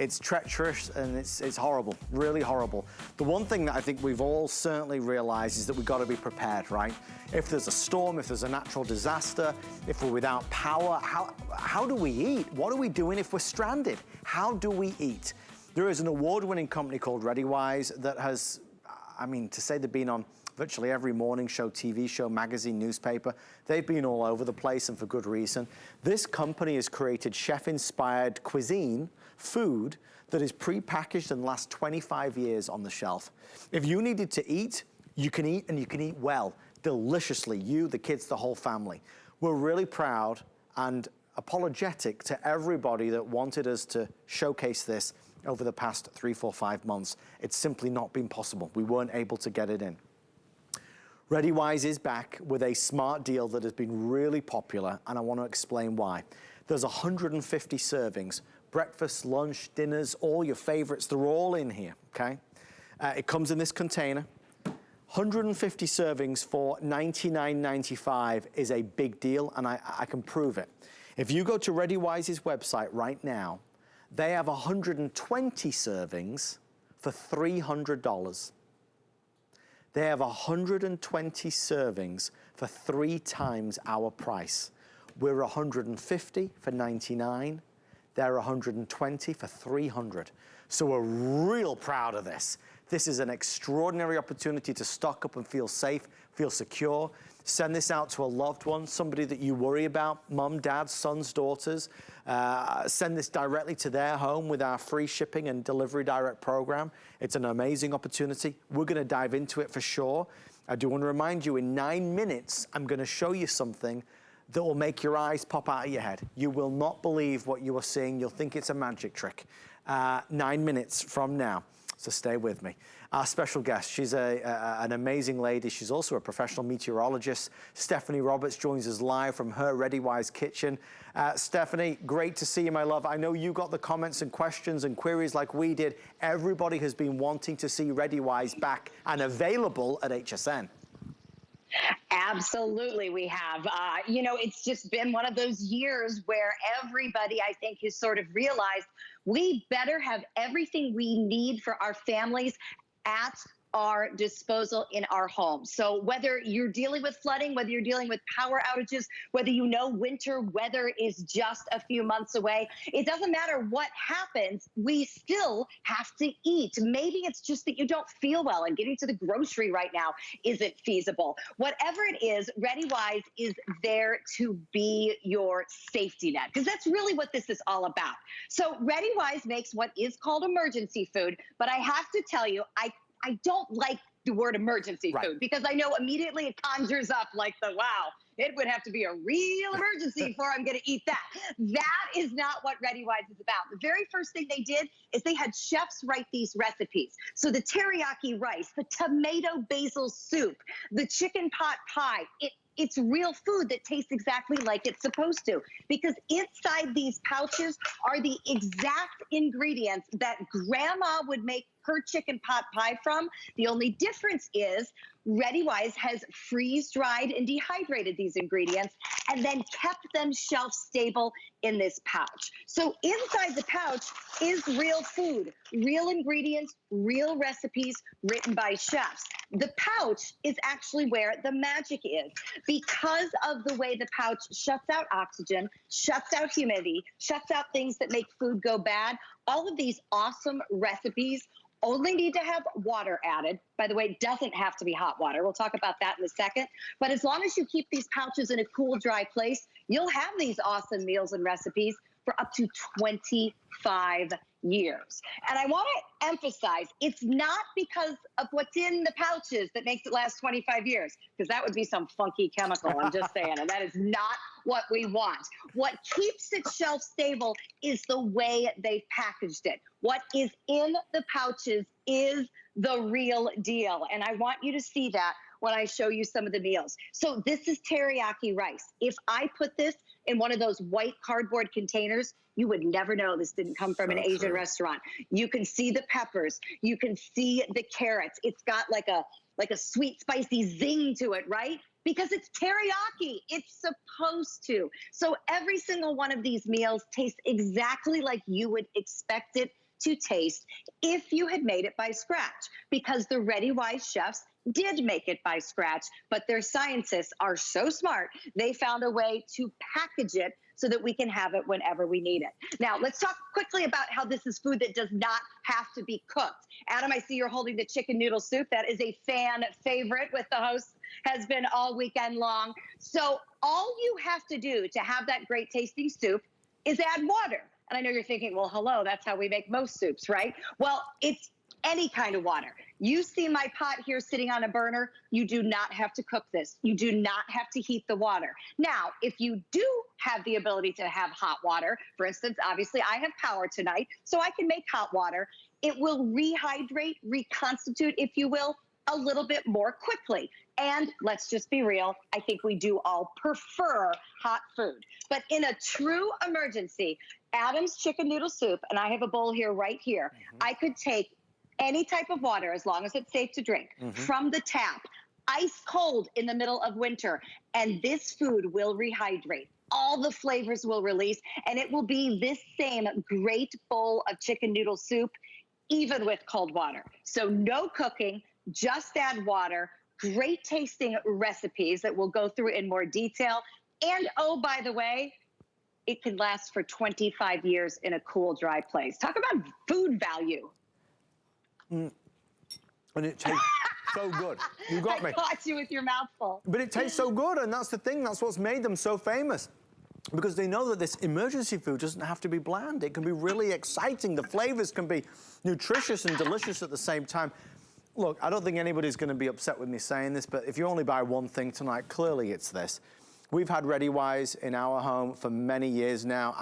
It's treacherous and it's horrible, really horrible. The one thing that I think we've all certainly realized is that we've got to be prepared, right? If there's a storm, if there's a natural disaster, if we're without power, how do we eat? What are we doing if we're stranded? How do we eat? There is an award-winning company called ReadyWise that has, I mean, to say they've been on virtually every morning show, TV show, magazine, newspaper. They've been all over the place, and for good reason. This company has created chef-inspired cuisine, food, that is pre-packaged and lasts 25 years on the shelf. If you needed to eat, you can eat, and you can eat well, deliciously. You, the kids, the whole family. We're really proud and apologetic to everybody that wanted us to showcase this over the past 3, 4, 5 months. It's simply not been possible. We weren't able to get it in. ReadyWise is back with a smart deal that has been really popular, and I want to explain why. There's 150 servings, breakfast, lunch, dinners, all your favorites, they're all in here, okay? It comes in this container. 150 servings for $99.95 is a big deal, and I can prove it. If you go to ReadyWise's website right now, they have 120 servings for $300. They have 120 servings for 3 times our price. We're 150 for $99. They're 120 for $300. So we're real proud of this. This is an extraordinary opportunity to stock up and feel safe, feel secure. Send this out to a loved one, somebody that you worry about, mom, dad, sons, daughters. Send this directly to their home with our free shipping and delivery direct program. It's an amazing opportunity. We're gonna dive into it for sure. I do want to remind you, in 9 minutes, I'm gonna show you something that will make your eyes pop out of your head. You will not believe what you are seeing. You'll think it's a magic trick. 9 minutes from now. So stay with me. Our special guest, she's an amazing lady. She's also a professional meteorologist. Stephanie Roberts joins us live from her ReadyWise kitchen. Stephanie, great to see you, my love. I know you got the comments and questions and queries like we did. Everybody has been wanting to see ReadyWise back and available at HSN. Absolutely, we have. You know, it's just been one of those years where everybody, I think, has sort of realized we better have everything we need for our families at our disposal in our home. So whether you're dealing with flooding, whether you're dealing with power outages, whether you know winter weather is just a few months away, it doesn't matter what happens, we still have to eat. Maybe it's just that you don't feel well and getting to the grocery right now isn't feasible. Whatever it is, ReadyWise is there to be your safety net, because that's really what this is all about. So ReadyWise makes what is called emergency food, but I have to tell you, I don't like the word emergency food, because I know immediately it conjures up like wow, it would have to be a real emergency before I'm going to eat that. That is not what ReadyWise is about. The very first thing they did is they had chefs write these recipes. So the teriyaki rice, the tomato basil soup, the chicken pot pie, it's real food that tastes exactly like it's supposed to, because inside these pouches are the exact ingredients that grandma would make her chicken pot pie from. The only difference is ReadyWise has freeze-dried and dehydrated these ingredients and then kept them shelf-stable in this pouch. So inside the pouch is real food, real ingredients, real recipes written by chefs. The pouch is actually where the magic is. Because of the way the pouch shuts out oxygen, shuts out humidity, shuts out things that make food go bad, all of these awesome recipes only need to have water added. By the way, it doesn't have to be hot water. We'll talk about that in a second. But as long as you keep these pouches in a cool, dry place, you'll have these awesome meals and recipes for up to 25 years. And I want to emphasize, it's not because of what's in the pouches that makes it last 25 years, because that would be some funky chemical, I'm just saying, and that is not what we want. What keeps it shelf stable is the way they've packaged it. What is in the pouches is the real deal. And I want you to see that when I show you some of the meals. So this is teriyaki rice. If I put this in one of those white cardboard containers, you would never know this didn't come from an Asian restaurant. You can see the peppers. You can see the carrots. It's got like a sweet, spicy zing to it, right? Because it's teriyaki. It's supposed to. So every single one of these meals tastes exactly like you would expect it to taste if you had made it by scratch, because the ReadyWise chefs did make it by scratch, but their scientists are so smart, they found a way to package it so that we can have it whenever we need it. Now, let's talk quickly about how this is food that does not have to be cooked. Adam, I see you're holding the chicken noodle soup. That is a fan favorite with the host, has been all weekend long. So all you have to do to have that great tasting soup is add water. And I know you're thinking, well, hello, that's how we make most soups, right? Well, it's any kind of water. You see my pot here sitting on a burner. You do not have to cook this. You do not have to heat the water. Now, if you do have the ability to have hot water, for instance, obviously I have power tonight, so I can make hot water. It will rehydrate, reconstitute, if you will, a little bit more quickly. And let's just be real, I think we do all prefer hot food. But in a true emergency, Adam's chicken noodle soup, and I have a bowl here right here, I could take any type of water, as long as it's safe to drink, from the tap, ice cold in the middle of winter, and this food will rehydrate. All the flavors will release, and it will be this same great bowl of chicken noodle soup, even with cold water. So no cooking, just add water, great tasting recipes that we'll go through in more detail. And oh, by the way, it can last for 25 years in a cool, dry place. Talk about food value. And it tastes so good. You got me. I caught you with your mouth full. But it tastes so good, and that's the thing. That's what's made them so famous. Because they know that this emergency food doesn't have to be bland. It can be really exciting. The flavors can be nutritious and delicious at the same time. Look, I don't think anybody's going to be upset with me saying this, but if you only buy one thing tonight, clearly it's this. We've had ReadyWise in our home for many years now.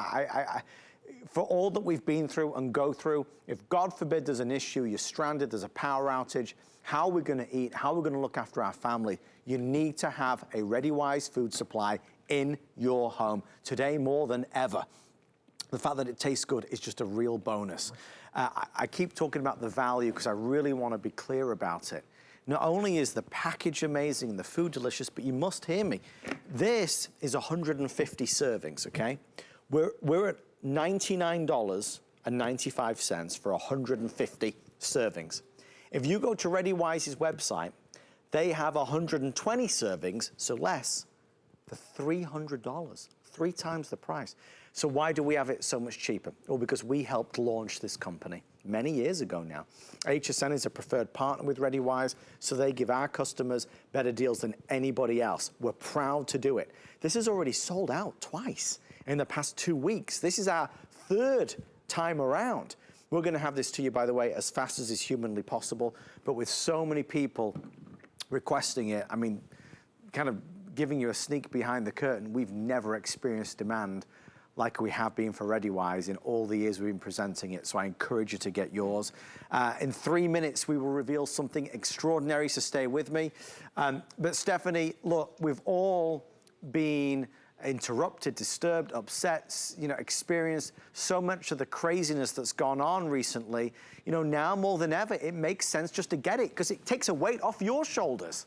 For all that we've been through and go through, if God forbid there's an issue, you're stranded, there's a power outage, how are we going to eat, how are we going to look after our family? You need to have a ReadyWise food supply in your home today more than ever. The fact that it tastes good is just a real bonus. I keep talking about the value because I really want to be clear about it. Not only is the package amazing and the food delicious, but you must hear me. This is 150 servings, okay? We're at $99.95 for 150 servings. If you go to ReadyWise's website, they have 120 servings, so less, for $300, 3 times the price. So why do we have it so much cheaper? Well, because we helped launch this company many years ago now. HSN is a preferred partner with ReadyWise, so they give our customers better deals than anybody else. We're proud to do it. This has already sold out twice in the past 2 weeks. This is our 3rd time around. We're gonna have this to you, by the way, as fast as is humanly possible, but with so many people requesting it, I mean, kind of giving you a sneak behind the curtain, we've never experienced demand like we have been for ReadyWise in all the years we've been presenting it, so I encourage you to get yours. In 3 minutes, we will reveal something extraordinary, so stay with me. But Stephanie, look, we've all been interrupted, disturbed, upset, you know, experienced so much of the craziness that's gone on recently. You know, now more than ever, it makes sense just to get it because it takes a weight off your shoulders.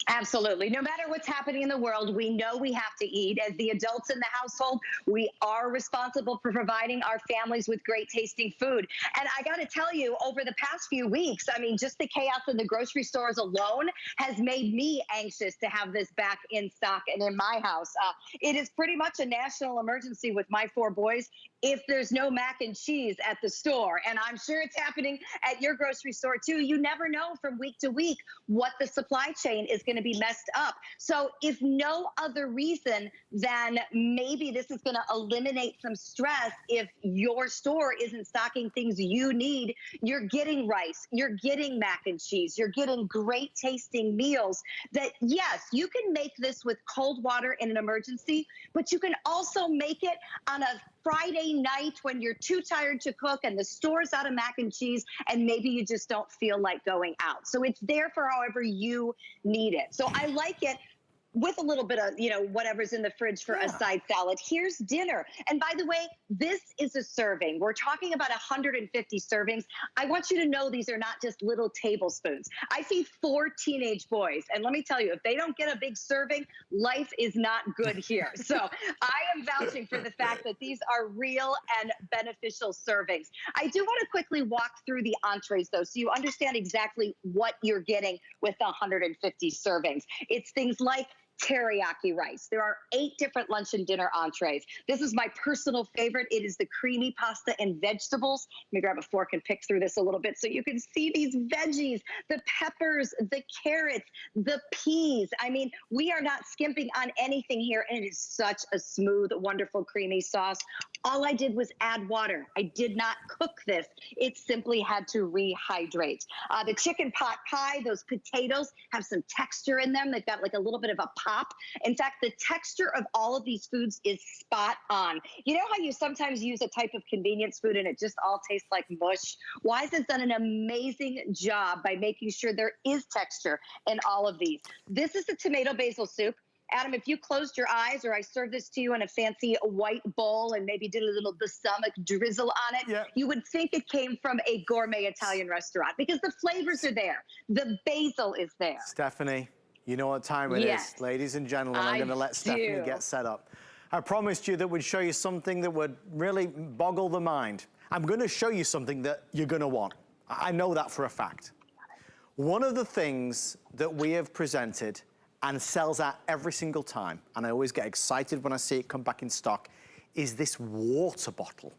Absolutely. No matter what's happening in the world, we know we have to eat. As the adults in the household, we are responsible for providing our families with great tasting food. And I got to tell you, over the past few weeks, I mean, just the chaos in the grocery stores alone has made me anxious to have this back in stock and in my house. It is pretty much a national emergency with my 4 boys if there's no mac and cheese at the store. And I'm sure it's happening at your grocery store too. You never know from week to week what the supply chain is going to be messed up. So if no other reason, then maybe this is going to eliminate some stress. If your store isn't stocking things you need, you're getting rice, you're getting mac and cheese, you're getting great tasting meals that, yes, you can make this with cold water in an emergency, but you can also make it on a Friday night when you're too tired to cook and the store's out of mac and cheese and maybe you just don't feel like going out. So it's there for however you need it. So I like it with a little bit of, you know, whatever's in the fridge for a side salad. Here's dinner. And by the way, this is a serving. We're talking about 150 servings. I want you to know these are not just little tablespoons. I see 4 teenage boys, and let me tell you, if they don't get a big serving, life is not good here. So I am vouching for the fact that these are real and beneficial servings. I do want to quickly walk through the entrees, though, so you understand exactly what you're getting with the 150 servings. It's things like teriyaki rice. There are 8 different lunch and dinner entrees. This is my personal favorite. It is the creamy pasta and vegetables. Let me grab a fork and pick through this a little bit so you can see these veggies, the peppers, the carrots, the peas. I mean, we are not skimping on anything here, and it is such a smooth, wonderful, creamy sauce. All I did was add water. I did not cook this. It simply had to rehydrate. The chicken pot pie, those potatoes have some texture in them. They've got like a little bit of a pop. In fact, the texture of all of these foods is spot on. You know how you sometimes use a type of convenience food and it just all tastes like mush? Wise has done an amazing job by making sure there is texture in all of these. This is the tomato basil soup. Adam, if you closed your eyes or I served this to you in a fancy white bowl and maybe did a little balsamic drizzle on it, you would think it came from a gourmet Italian restaurant because the flavors are there. The basil is there. Stephanie, you know what time it is. Ladies and gentlemen, I'm going to let Stephanie get set up. I promised you that we'd show you something that would really boggle the mind. I'm going to show you something that you're going to want. I know that for a fact. One of the things that we have presented and sells out every single time, and I always get excited when I see it come back in stock, is this water bottle.